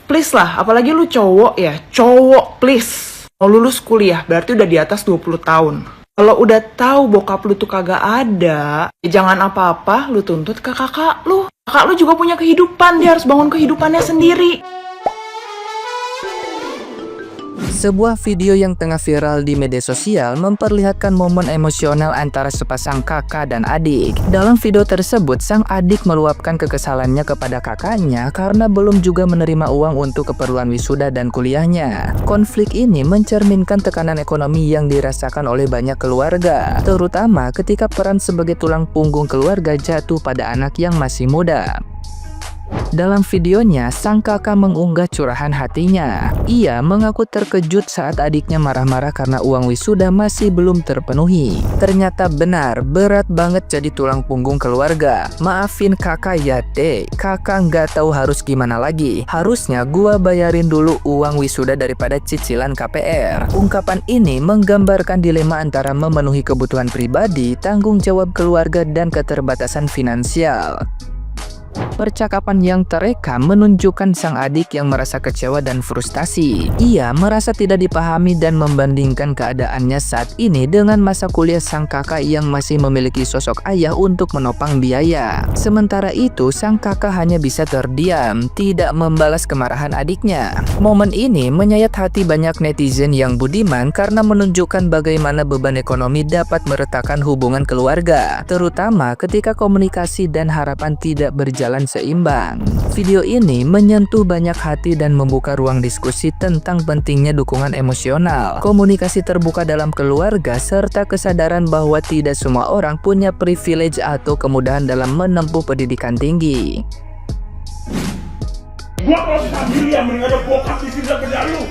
please lah, apalagi lu cowok ya, cowok please. Mau lulus kuliah berarti udah di atas 20 tahun. Kalau udah tahu bokap lu tuh kagak ada, ya jangan apa-apa lu tuntut ke kakak lu. Kakak lu juga punya kehidupan, dia harus bangun kehidupannya sendiri. Sebuah video yang tengah viral di media sosial memperlihatkan momen emosional antara sepasang kakak dan adik. Dalam video tersebut, sang adik meluapkan kekesalannya kepada kakaknya karena belum juga menerima uang untuk keperluan wisuda dan kuliahnya. Konflik ini mencerminkan tekanan ekonomi yang dirasakan oleh banyak keluarga, terutama ketika peran sebagai tulang punggung keluarga jatuh pada anak yang masih muda. Dalam videonya, sang kakak mengunggah curahan hatinya. Ia mengaku terkejut saat adiknya marah-marah karena uang wisuda masih belum terpenuhi. Ternyata benar, berat banget jadi tulang punggung keluarga. Maafin kakak ya dek, kakak nggak tahu harus gimana lagi. Harusnya gua bayarin dulu uang wisuda daripada cicilan KPR. Ungkapan ini menggambarkan dilema antara memenuhi kebutuhan pribadi, tanggung jawab keluarga, dan keterbatasan finansial. Percakapan yang terekam menunjukkan sang adik yang merasa kecewa dan frustasi. Ia merasa tidak dipahami dan membandingkan keadaannya saat ini dengan masa kuliah sang kakak yang masih memiliki sosok ayah untuk menopang biaya. Sementara itu, sang kakak hanya bisa terdiam, tidak membalas kemarahan adiknya. Momen ini menyayat hati banyak netizen yang budiman karena menunjukkan bagaimana beban ekonomi dapat meretakkan hubungan keluarga, terutama ketika komunikasi dan harapan tidak berjalan seimbang. Video ini menyentuh banyak hati dan membuka ruang diskusi tentang pentingnya dukungan emosional, komunikasi terbuka dalam keluarga, serta kesadaran bahwa tidak semua orang punya privilege atau kemudahan dalam menempuh pendidikan tinggi. Gua kalau bisa miliar mending ada bokap di sini daripada lu.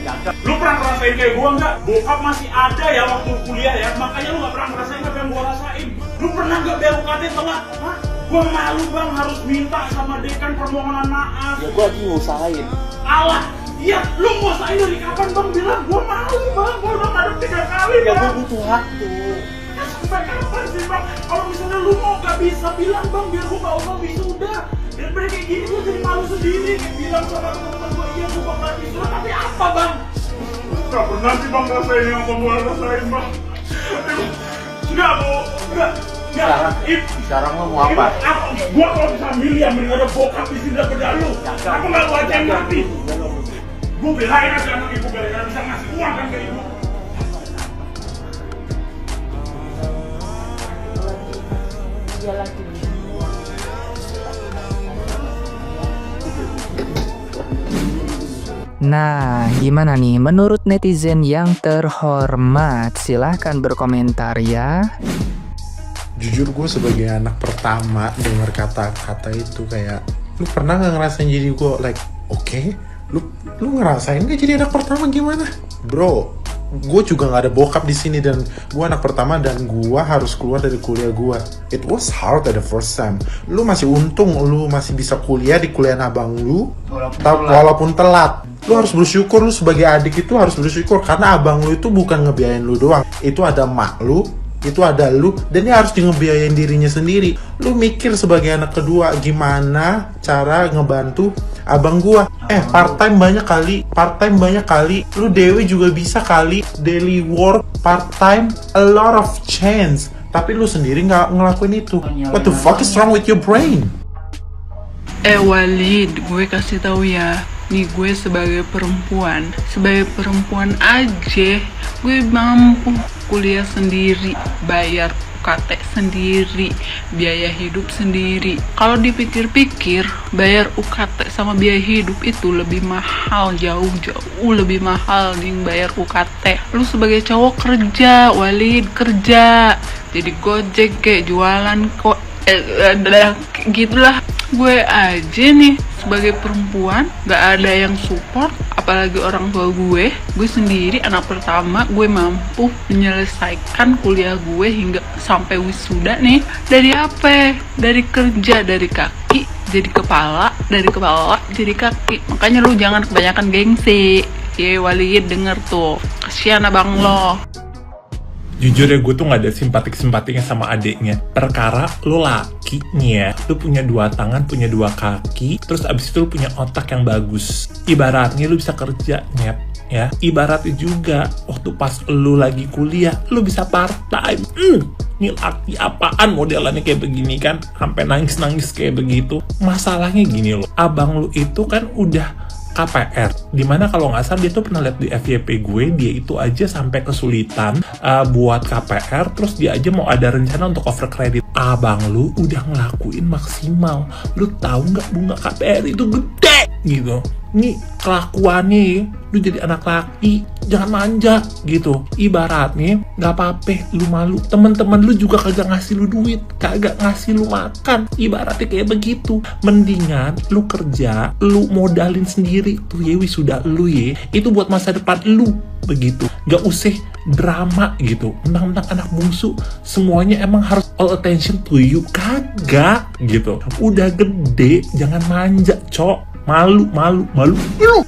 Lu pernah ngerasain kayak gua nggak? Bokap masih ada ya waktu kuliah ya, makanya lu nggak pernah ngerasain apa yang gua rasain. Lu pernah nggak bayar UKT telat? Hah? Gua malu bang harus minta sama dekan permohonan maaf. Ya gua lagi ngusahain. Alah, iya lu ngusahain dari kapan bang bilang? Gua malu bang, gua udah ngadep 3 kali Ya bang. gua butuh waktu. Ya sampai kapan sih bang? Kalau misalnya lu mau gak bisa bilang bang, biar gua gak usah wisuda. Daripada kayak gini gua jadi malu sendiri. Kayak bilang sama teman-teman gua, iya gua bakal wisuda, tapi apa bang? Gak pernah sih bang rasain yang gua rasain bang. Enggak mau, enggak. Sekarang lo mau apa? Gua kalau bisa miliar mending ada bokap di sini daripada lu. Aku gak lu aja yang mati. Gua belain aja anak ibu gara-gara bisa ngasih uang kan ke ibu. Nah, gimana nih menurut netizen yang terhormat? Silahkan berkomentar ya. Jujur gue sebagai anak pertama dengar kata-kata itu kayak, lu pernah nggak ngerasain jadi gue like, oke, lu ngerasain nggak jadi anak pertama gimana, bro? Gue juga nggak ada bokap di sini dan gue anak pertama dan gue harus keluar dari kuliah gue. It was hard at the first time. Lu masih untung, lu masih bisa kuliah di kuliah abang lu, walaupun telat. Lu harus bersyukur, lu sebagai adik itu harus bersyukur karena abang lu itu bukan ngebiayain lu doang. Itu ada mak lu, itu ada lu, dan dia harus ngebiayain dirinya sendiri. Lu mikir sebagai anak kedua gimana cara ngebantu abang gua. Part time banyak kali. Lu Dewi juga bisa kali, daily work, part time, a lot of chance. Tapi lu sendiri nggak ngelakuin itu. What the fuck is wrong with your brain? Walid, gue kasih tahu ya. Nih gue sebagai perempuan aja gue mampu kuliah sendiri, bayar UKT sendiri, biaya hidup sendiri. Kalau dipikir-pikir, bayar UKT sama biaya hidup itu lebih mahal, jauh lebih mahal nih bayar UKT. Lu sebagai cowok kerja, Walid, kerja, jadi gojek kayak jualan kok, gitulah. Gue aja nih sebagai perempuan gak ada yang support, apalagi orang tua gue sendiri anak pertama, gue mampu menyelesaikan kuliah gue hingga sampai wisuda nih. Dari apa? Dari kerja, dari kaki jadi kepala, dari kepala jadi kaki. Makanya lu jangan kebanyakan gengsi. Walid denger tuh, kasihan abang lo. Jujur ya, gue tuh gak ada simpatik-simpatiknya sama adeknya. Perkara lo laki nih ya, lo punya 2 tangan, punya 2 kaki, terus abis itu lo punya otak yang bagus. Ibaratnya lo bisa kerja, nyet. Ya, ibaratnya juga waktu pas lo lagi kuliah, lo bisa part time. Ini laki apaan modelannya kayak begini kan, sampai nangis-nangis kayak begitu. Masalahnya gini loh, abang lo itu kan udah KPR, dimana kalau nggak salah dia tuh pernah lihat di FYP gue, dia itu aja sampai kesulitan buat KPR, terus dia aja mau ada rencana untuk over credit. Abang lu udah ngelakuin maksimal, lu tahu nggak bunga KPR itu gede gitu. Nih kelakuannya, lu jadi anak laki jangan manja gitu. Ibaratnya nggak apa-apa lu malu, temen-temen lu juga kagak ngasih lu duit, kagak ngasih lu makan. Ibaratnya kayak begitu. Mendingan lu kerja, lu modalin sendiri tuh ya wisuda lu ya, itu buat masa depan lu begitu. Gak usah drama gitu, mentang-mentang anak bungsu semuanya emang harus all attention to you, kagak gitu. Udah gede jangan manja, cok. Malu lu.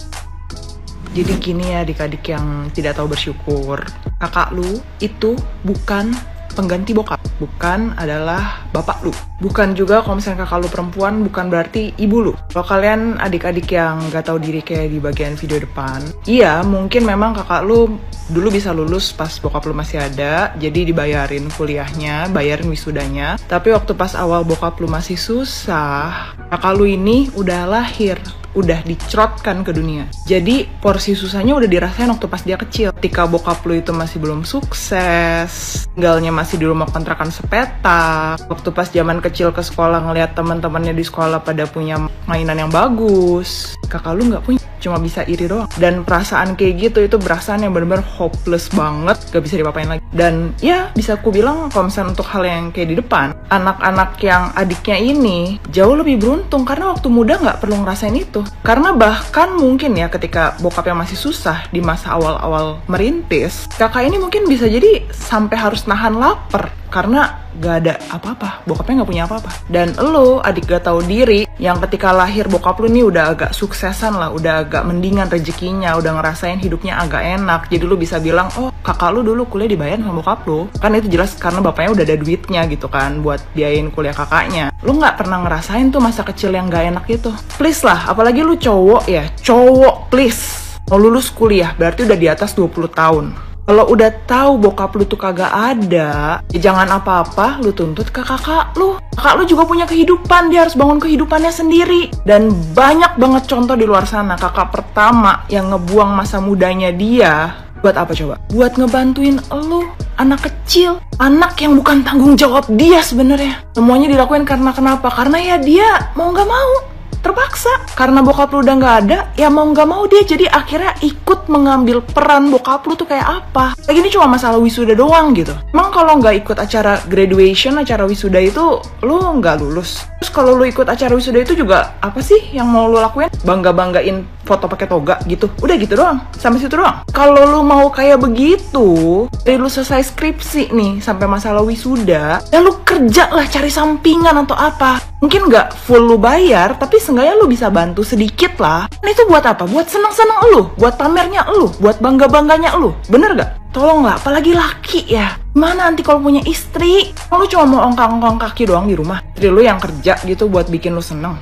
Jadi gini ya adik-adik yang tidak tahu bersyukur, kakak lu itu bukan pengganti bokap, bukan adalah bapak lu, bukan juga kalau misalnya kakak lu perempuan bukan berarti ibu lu. Kalau kalian adik-adik yang gak tahu diri kayak di bagian video depan, iya mungkin memang kakak lu dulu bisa lulus pas bokap lu masih ada, jadi dibayarin kuliahnya, bayarin wisudanya. Tapi waktu pas awal bokap lu masih susah, kakak lu ini udah lahir, udah dicrotkan ke dunia. Jadi porsi susahnya udah dirasain waktu pas dia kecil. Ketika bokap lu itu masih belum sukses, tinggalnya masih di rumah kontrakan sepetak. Waktu pas zaman kecil ke sekolah ngeliat teman-temannya di sekolah pada punya mainan yang bagus, kakak lu nggak punya, cuma bisa iri doang. Dan perasaan kayak gitu itu perasaan yang benar-benar hopeless banget, gak bisa dipapain lagi. Dan ya bisa aku bilang kalau misalnya untuk hal yang kayak di depan, anak-anak yang adiknya ini jauh lebih beruntung karena waktu muda nggak perlu ngerasain itu. Karena bahkan mungkin ya ketika bokapnya masih susah di masa awal-awal merintis, kakak ini mungkin bisa jadi sampai harus nahan lapar karena gak ada apa-apa, bokapnya gak punya apa-apa. Dan lo adik gak tahu diri yang ketika lahir bokap lu nih udah agak suksesan lah, udah agak mendingan rezekinya, udah ngerasain hidupnya agak enak, jadi lu bisa bilang, oh kakak lu dulu kuliah dibayar sama bokap lu, kan itu jelas karena bapaknya udah ada duitnya gitu kan buat biayain kuliah kakaknya. Lu gak pernah ngerasain tuh masa kecil yang gak enak itu. Please lah, apalagi lu cowok ya, cowok please, mau lulus kuliah berarti udah di atas 20 tahun. Kalau udah tahu bokap lu tuh kagak ada, ya jangan apa-apa lu tuntut ke kakak lu. Kakak lu juga punya kehidupan, dia harus bangun kehidupannya sendiri. Dan banyak banget contoh di luar sana, kakak pertama yang ngebuang masa mudanya dia, buat apa coba? Buat ngebantuin lu, anak kecil. Anak yang bukan tanggung jawab dia sebenarnya. Semuanya dilakuin karena kenapa? Karena ya dia mau gak mau, terpaksa. Karena bokap lu udah gak ada, ya mau gak mau dia jadi akhirnya ikut mengambil peran bokap lu tuh kayak apa. Lagi ini cuma masalah wisuda doang gitu. Emang kalau gak ikut acara graduation, acara wisuda itu lu gak lulus? Terus kalau lu ikut acara wisuda itu juga apa sih yang mau lu lakuin? Bangga-banggain foto pakai toga gitu? Udah gitu doang, sampai situ doang. Kalau lu mau kayak begitu, dari lu selesai skripsi nih sampai masalah wisuda, ya lu kerja lah, cari sampingan atau apa. Mungkin gak full lu bayar, tapi seenggaknya lu bisa bantu sedikit lah. Nah itu buat apa? Buat seneng-seneng lu, buat pamernya lu, buat bangga-bangganya lu. Bener gak? Tolonglah, apalagi laki ya. Gimana nanti kalau punya istri? Lu cuma mau ongkang-ongkang kaki doang di rumah? Istri lu yang kerja gitu buat bikin lu seneng?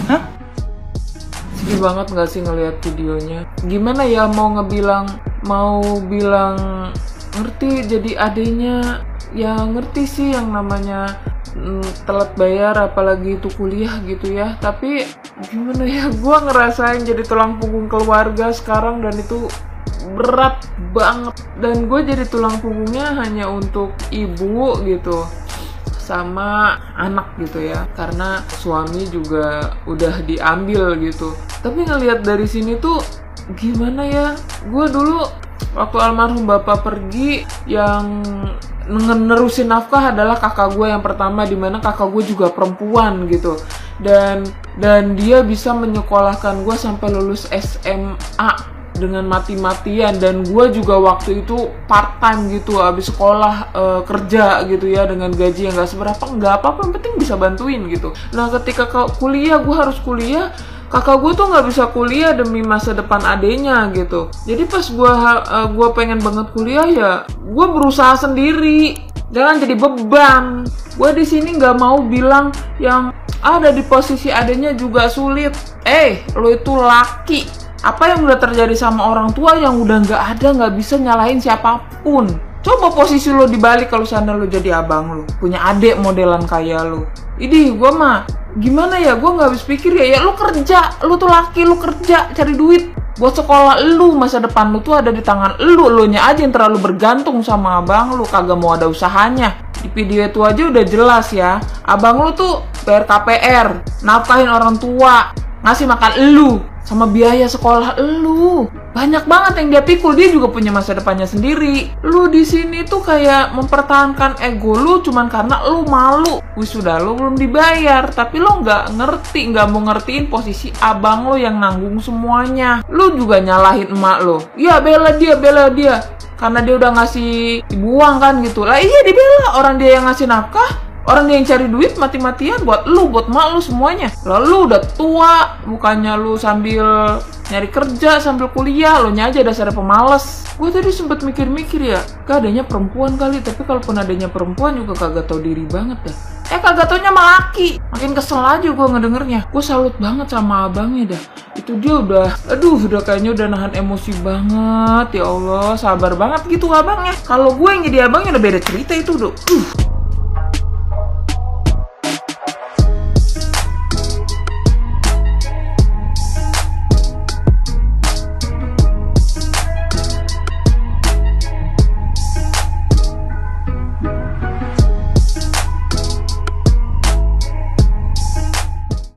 Hah? Sedih banget gak sih ngeliat videonya? Gimana ya mau bilang ngerti jadi adenya? Ya ngerti sih yang namanya telat bayar, apalagi itu kuliah gitu ya. Tapi gimana ya, gue ngerasain jadi tulang punggung keluarga sekarang dan itu berat banget. Dan gue jadi tulang punggungnya hanya untuk ibu gitu sama anak gitu ya, karena suami juga udah diambil gitu. Tapi ngelihat dari sini tuh gimana ya, gue dulu waktu almarhum bapak pergi yang nerusin nafkah adalah kakak gue yang pertama, dimana kakak gue juga perempuan gitu, dan dia bisa menyekolahkan gue sampai lulus SMA dengan mati-matian. Dan gue juga waktu itu part time gitu, abis sekolah kerja gitu ya, dengan gaji yang gak seberapa, nggak apa-apa, yang penting bisa bantuin gitu. Nah ketika kuliah, gue harus kuliah, kakak gue tuh nggak bisa kuliah demi masa depan adenya gitu. Jadi pas gue pengen banget kuliah ya, gue berusaha sendiri. Jangan jadi beban. Gue di sini nggak mau bilang yang ada di posisi adenya juga sulit. Lo itu laki. Apa yang udah terjadi sama orang tua yang udah nggak bisa nyalahin siapapun. Coba posisi lo dibalik kalau sana lo jadi abang lo, punya adik modelan kayak lo. Idih, gue mah gimana ya, gue nggak habis pikir ya lo kerja, lo tuh laki, lo kerja cari duit buat sekolah lu, masa depan lu tuh ada di tangan lu nya aja yang terlalu bergantung sama abang lu, kagak mau ada usahanya. Di video itu aja udah jelas ya, abang lu tuh bayar KPR, nafkahin orang tua, ngasih makan lu, sama biaya sekolah lu. Banyak banget yang dia pikul, dia juga punya masa depannya sendiri. Lu di sini tuh kayak mempertahankan ego lu cuman karena lu malu. Wisuda lu belum dibayar, tapi lu nggak mau ngertiin posisi abang lu yang nanggung semuanya. Lu juga nyalahin emak lu. Ya bela dia. Karena dia udah ngasih dibuang kan gitu. Lah iya dibela, orang dia yang ngasih nafkah. Orang dia yang cari duit mati-matian buat lu, buat mak lu semuanya. Lalu udah tua, bukannya lu sambil nyari kerja, sambil kuliah, lu nya aja dasarnya pemalas. Gue tadi sempet mikir-mikir ya, adanya perempuan kali, tapi kalaupun adanya perempuan juga kagak tahu diri banget dah. Kagak taunya sama laki. Makin kesel aja gue ngedengernya. Gue salut banget sama abangnya dah. Itu dia udah kayaknya udah nahan emosi banget. Ya Allah, sabar banget gitu abangnya. Kalau gue yang jadi abangnya udah beda cerita itu,